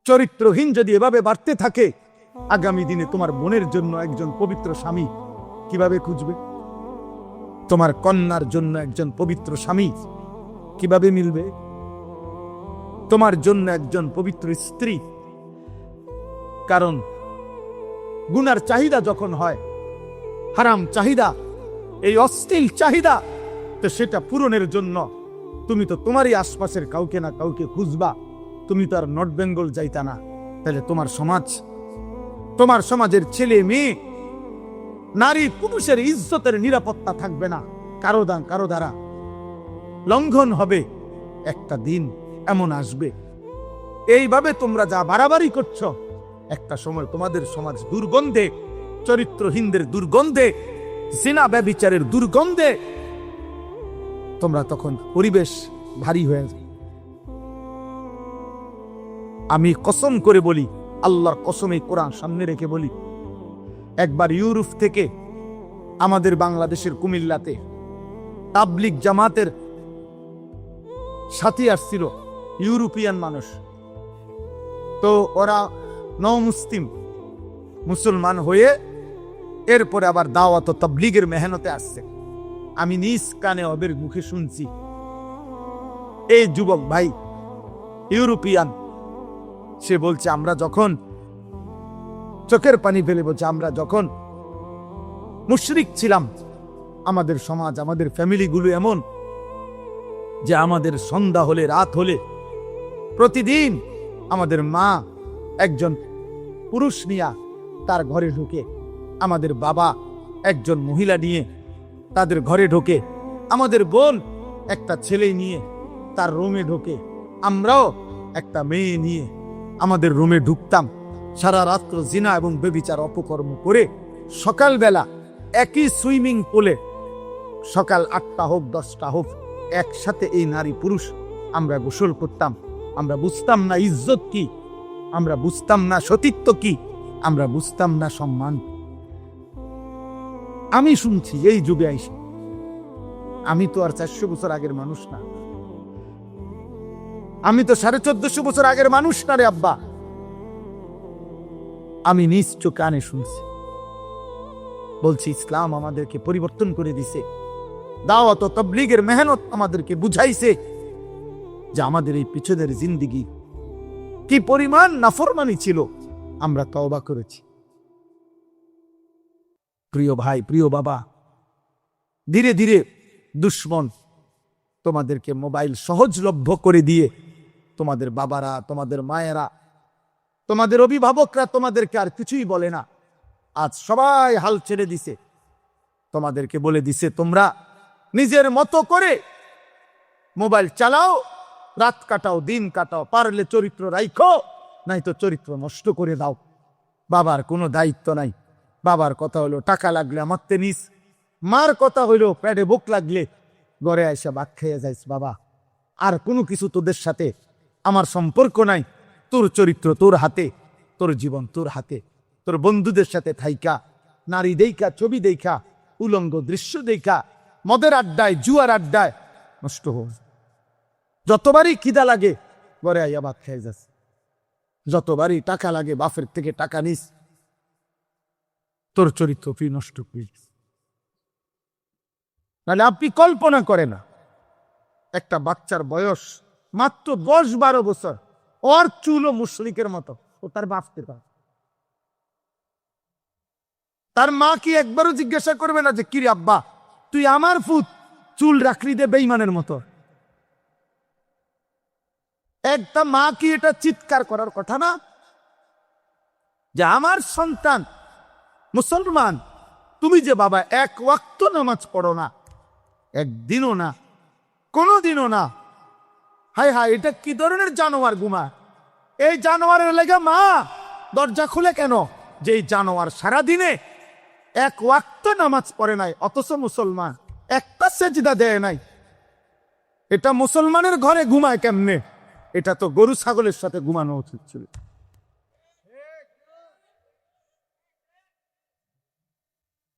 চরিত্রহীন যদি এভাবে বাড়তে থাকে, আগামী দিনে তোমার বোনের জন্য একজন পবিত্র স্বামী কিভাবে খুঁজবে? তোমার কন্যার জন্য একজন পবিত্র স্বামী কিভাবে মিলবে? তোমার জন্য একজন পবিত্র স্ত্রী। কারণ গুনার চাহিদা যখন হয়, হারাম চাহিদা, এই অশ্লীল চাহিদা, তো সেটা পূরণের জন্য তুমি তো তোমারই আশপাশের কাউকে না কাউকে খুঁজবা। তুমি তো আর নর্থ বেঙ্গল যাইতা না। তাহলে তোমার সমাজের ছেলে মেয়ে, নারী পুরুষের ইজ্জতের নিরাপত্তা থাকবে না, কারো দ্বারা লঙ্ঘন হবে। একটা দিন এমন আসবে, এইভাবে তোমরা যা বাড়াবাড়ি করছো, একটা সময় তোমাদের সমাজ দুর্গন্ধে, চরিত্রহীনদের দুর্গন্ধে, জিনা ব্যভিচারের দুর্গন্ধে তোমরা তখন পরিবেশ ভারী হয়ে যাবে। আমি কসম করে বলি, আল্লাহর কসমে কোরআন সামনে রেখে বলি, একবার ইউরোপ থেকে আমাদের বাংলাদেশের কুমিল্লাতে তাবলিগ জামাতের সাথী আসছিল ইউরোপিয়ান মানুষ। তো ওরা মুসলমান হয়ে এরপরে আবার দাওয়াত ও তাবলিগের মেহনতে আসছে। আমি নিজ কানে ওদের মুখে শুনছি, এই যুবক ভাই ইউরোপিয়ান, সে বলছে আমরা যখন, চোখের পানি ফেলে বলছে, আমরা যখন মুশরিক ছিলাম, আমাদের সমাজ, আমাদের ফ্যামিলিগুলো এমন যে আমাদের সন্ধ্যা হলে, রাত হলে, প্রতিদিন আমাদের মা একজন পুরুষ নিয়ে তার ঘরে ঢুকে, আমাদের বাবা একজন মহিলা নিয়ে তাদের ঘরে ঢোকে, আমাদের বোন একটা ছেলে নিয়ে তার রুমে ঢোকে, আমরাও একটা মেয়ে নিয়ে আমাদের রুমে ঢুকতাম। সারা রাত্র জিনা এবং ব্যভিচার অপকর্ম করে সকালবেলা একই সুইমিং পুলে, সকাল 8টা হোক 10টা হোক, একসাথে এই নারী পুরুষ আমরা গোসল করতাম। আমরা বুঝতাম না ইজ্জত কি, আমরা বুঝতাম না সতীত্ব কি, আমরা বুঝতাম না সম্মান। আমি শুনছি এই যুগে আইসি, আমি তো আর 400 বছর আগের মানুষ না, আমি তো 1450 বছর আগের মানুষ না রে আব্বা। আমি নিজ কানে শুনছি। বলছি ইসলাম আমাদেরকে পরিবর্তন করে দিছে, দাওয়াত ও তাবলীগের মেহনত আমাদেরকে বুঝাইছে যে আমাদের এই পিছনের জিন্দেগি কি পরিমাণ নাফরমানি ছিল, আমরা তওবা করেছি। প্রিয় ভাই, প্রিয় বাবা, ধীরে ধীরে দুশ্মন তোমাদেরকে মোবাইল সহজলভ্য করে দিয়ে, তোমাদের বাবারা, তোমাদের মায়েরা, তোমাদের অভিভাবকরা তোমাদেরকে আর কিছুই বলে না। আজ সবাই হাল ছেড়ে দিছে, তোমাদেরকে বলে দিছে তোমরা নিজের মতো করে মোবাইল চালাও, রাত কাটাও, দিন কাটাও, পারলে চরিত্র রাখো, নাই তো চরিত্র নষ্ট করে দাও। বাবার কোনো দায়িত্ব নাই। বাবার কথা হলো টাকা লাগলে আমারতে নিস, মার কথা হইলো পেটে বুক লাগলে ঘরে এসে ভাত খেয়ে যাইস। বাবা, আর কোনো কিছু তোদের সাথে আমার সম্পর্ক নাই। তোর চরিত্র তোর হাতে, তোর জীবন তোর হাতে। তোর বন্ধুদের সাথে থাইকা, নারী দেখা, ছবি দেখা, উলঙ্গ দৃশ্য দেখা, মদের আড্ডায়, জুয়ার আড্ডায় নষ্ট হোক। যতবারই খিদা লাগে ঘরে আইয়া ভাত খেয়ে যাস, যতবারই টাকা লাগে বাপের থেকে টাকা নিস, তোর চরিত্র তুই নষ্ট করিস। নাহলে আপনি কল্পনা করে না, একটা বাচ্চার বয়স মাত্র 10-12 বছর, ওর চুলও মুশরিকের মতো, ও তার বাপকে পায়। তার মা কি একবারও জিজ্ঞাসা করবে না যে কিরে আব্বা, তুই আমার ফুত চুল রাখলি দে বেঈমানের মতো? একটা মা কি এটা চিৎকার করার কথা না যে আমার সন্তান মুসলমান, তুমি যে বাবা এক ওয়াক্ত নামাজ পড়ো না, একদিনও না, কোনোদিনও না। হায় হায়, এটা কি ধরনের জানোয়ার গুমা? এই জানোয়ারের লেগে মা দরজা খুলে কেন? যে এই জানোয়ার সারাদিনে এক ওয়াক্ত নামাজ পড়ে নাই, অথচ মুসলমান, একটা সেজদা দেয় নাই। এটা মুসলমানের ঘরে ঘুমায় কেমনে? এটা তো গরু ছাগলের সাথে ঘুমানো উচিত ছিল।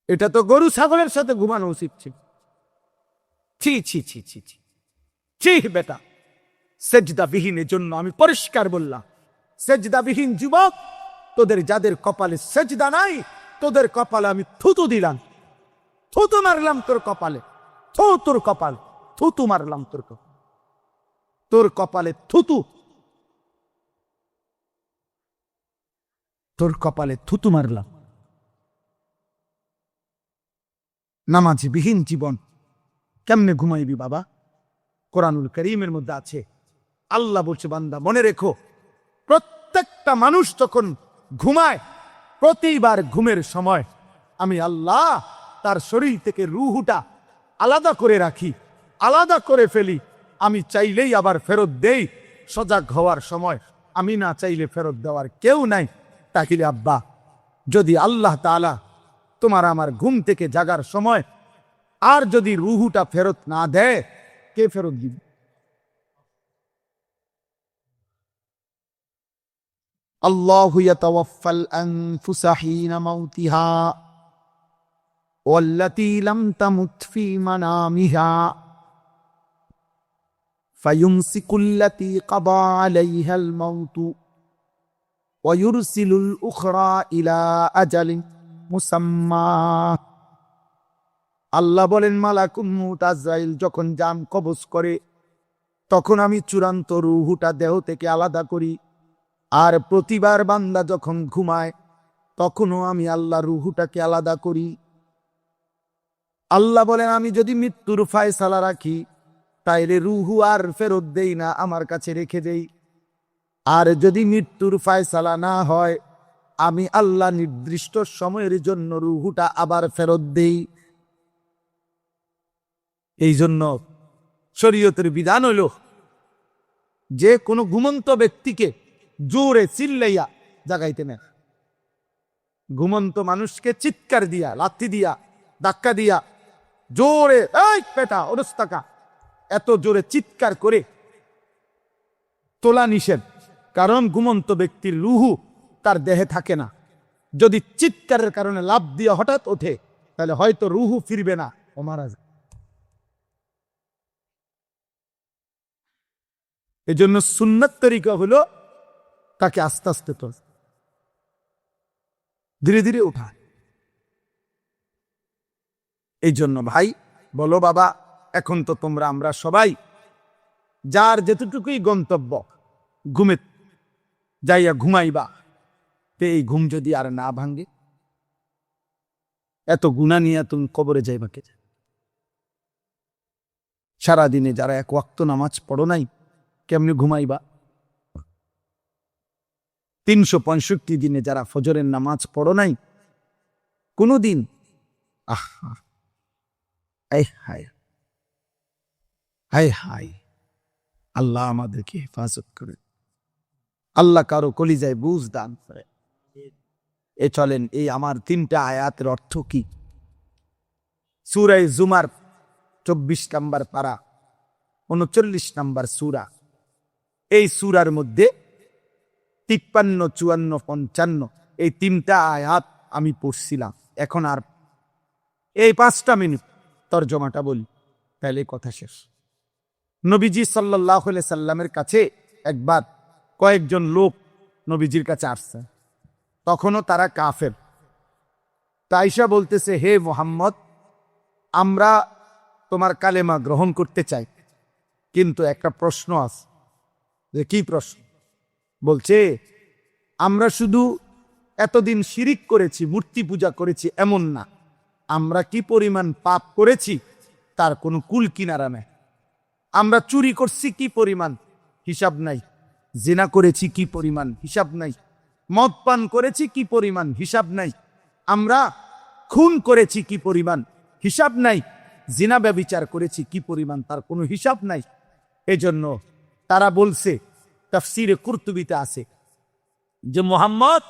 এটা তো গরু ছাগলের সাথে ঘুমানো উচিত ছিল। ছি ছি ছি ছি ছি ছি বেটা, সেজদা বিহীনের জন্য আমি পরিষ্কার বললাম, সেজদাবিহীন যুবক, তোদের যাদের কপালে সেজদা নাই, তোদের কপালে আমি থুতু দিলাম, থুতু মারলাম তোর কপালে, তোর কপাল থুতু মারলাম তোর কপালে থুতু, তোর কপালে থুতু মারলাম। নামাজি বিহীন জীবন কেমনে ঘুমাইবি বাবা? কোরআনুল কারীমের মধ্যে আছে, আল্লাহ বলছে, বান্দা মনে রেখো, প্রত্যেকটা মানুষ যখন ঘুমায়, প্রতিবার ঘুমের সময় আমি আল্লাহ তার শরীর থেকে রূহটা আলাদা করে রাখি, আলাদা করে ফেলি। আমি চাইলেই আবার ফেরত দেই। সজাগ হওয়ার সময় আমি না চাইলে ফেরত দেওয়ার কেউ নাই। তাহলে আব্বা, যদি আল্লাহ তাআলা তোমার আমার ঘুম থেকে জাগার সময় আর যদি রূহটা ফেরত না দেয়, কে ফেরত দিবে? আল্লাহু ইয়াতাওয়াফাল আনফুসা হিনা মাউতিহা ওয়াল্লাতী লাম তামুত ফী মানামিহা ফায়ুমসিকুল্লাতী কাদা আলাইহাল মাউত ওয়া ইউরসিলুল উখরা ইলা আজালিন মুসাম্মা। আল্লাহ বলেন, মালাকুল মউত আজরাইল যখন জান কবজ করে, তখন আমি চূড়ান্ত রূহটা দেহ থেকে আলাদা করি। আর প্রতিবার বান্দা যখন ঘুমায়, তখনও আমি আল্লাহ রূহটাকে আলাদা করি। আল্লাহ বলেন, আমি যদি মৃত্যুর ফায়সালা রাখি, তাইলে রূহ আর ফেরত দেই না, আমার কাছে রেখে দেই। আর যদি মৃত্যুর ফায়সালা না হয়, আমি আল্লাহ নির্দিষ্ট সময়ের জন্য রূহটা আবার ফেরত দেই। এই জন্য শরীয়তের বিধান হইল, যে কোনো ঘুমন্ত ব্যক্তিকে জোরে চিল্লাইয়া জাগাইতে না। ঘুমন্ত মানুষকে চিৎকার দিয়া, লাথি দিয়া, ধাক্কা দিয়া, জোরে এই পেটা অরস্তাকা, এত জোরে চিৎকার করে তোলা নিষেধ। কারণ ঘুমন্ত ব্যক্তির রূহু তার দেহে থাকে না। যদি চিৎকারের কারণে লাফ দিয়ে হঠাৎ ওঠে, তাহলে হয়তো রূহু ফিরবে না, ও মারা যায়। এই জন্য সুন্নাত তরিকা হলো তাকে আস্তে আস্তে তোল, ধীরে ধীরে উঠায়। এই জন্য ভাই বলো, বাবা এখন তো তোমরা আমরা সবাই যার যেতটুকুই গন্তব্য, ঘুমে যাইয়া ঘুমাইবা, তে এই ঘুম যদি আর না ভাঙ্গে, এত গুনাহ নিয়ে তুমি কবরে যাইবা কে? সারাদিনে যারা এক ওয়াক্ত নামাজ পড়ো নাই, কেমনি ঘুমাইবা? 365 দিনে যারা ফজরের নামাজ পড়ো নাই কোনদিন, আহা হায় হায় হায় হায়, আল্লাহ আমাদেরকে হেফাজত করে। আল্লাহ কারো কলিজায় বুঝ দান করে। এ চলেন, এই আমার 3টা আয়াতের অর্থ কি? সূরা জুমার 24 নম্বর পারা, 39 নম্বর সূরা। এই সূরার মধ্যে 53, 54, 55 এই 3টা আয়াত আমি পড়ছিলাম। এখন আর এই 5টা মিনিট তরজমাটা বলি, তাহলে কথা শেষ। নবীজি সাল্লাল্লাহু আলাইহি সাল্লামের কাছে একবার কয়েকজন লোক নবীজির কাছে আসছে, তখনও তারা কাফের। তাইশা বলতেছে, হে মুহাম্মদ, আমরা তোমার কালেমা গ্রহণ করতে চাই, কিন্তু একটা প্রশ্ন আছে। যে কি প্রশ্ন? বলছে, আমরা শুধু এতদিন শিরিক করেছি, মূর্তি পূজা করেছি এমন না, আমরা কি পরিমাণ পাপ করেছি তার কোনো কুল কিনারা নেই। আমরা চুরি করছি কি পরিমাণ, হিসাব নাই। জিনা করেছি কি পরিমাণ, হিসাব নাই। মদ পান করেছি কি পরিমাণ, হিসাব নাই। আমরা খুন করেছি কি পরিমাণ, হিসাব নাই। জিনা ব্যভিচার করেছি কি পরিমাণ, তার কোনো হিসাব নাই। এজন্য তারা বলছে, তাফসিরে কুরতুবিতে আছে যে মুহাম্মদ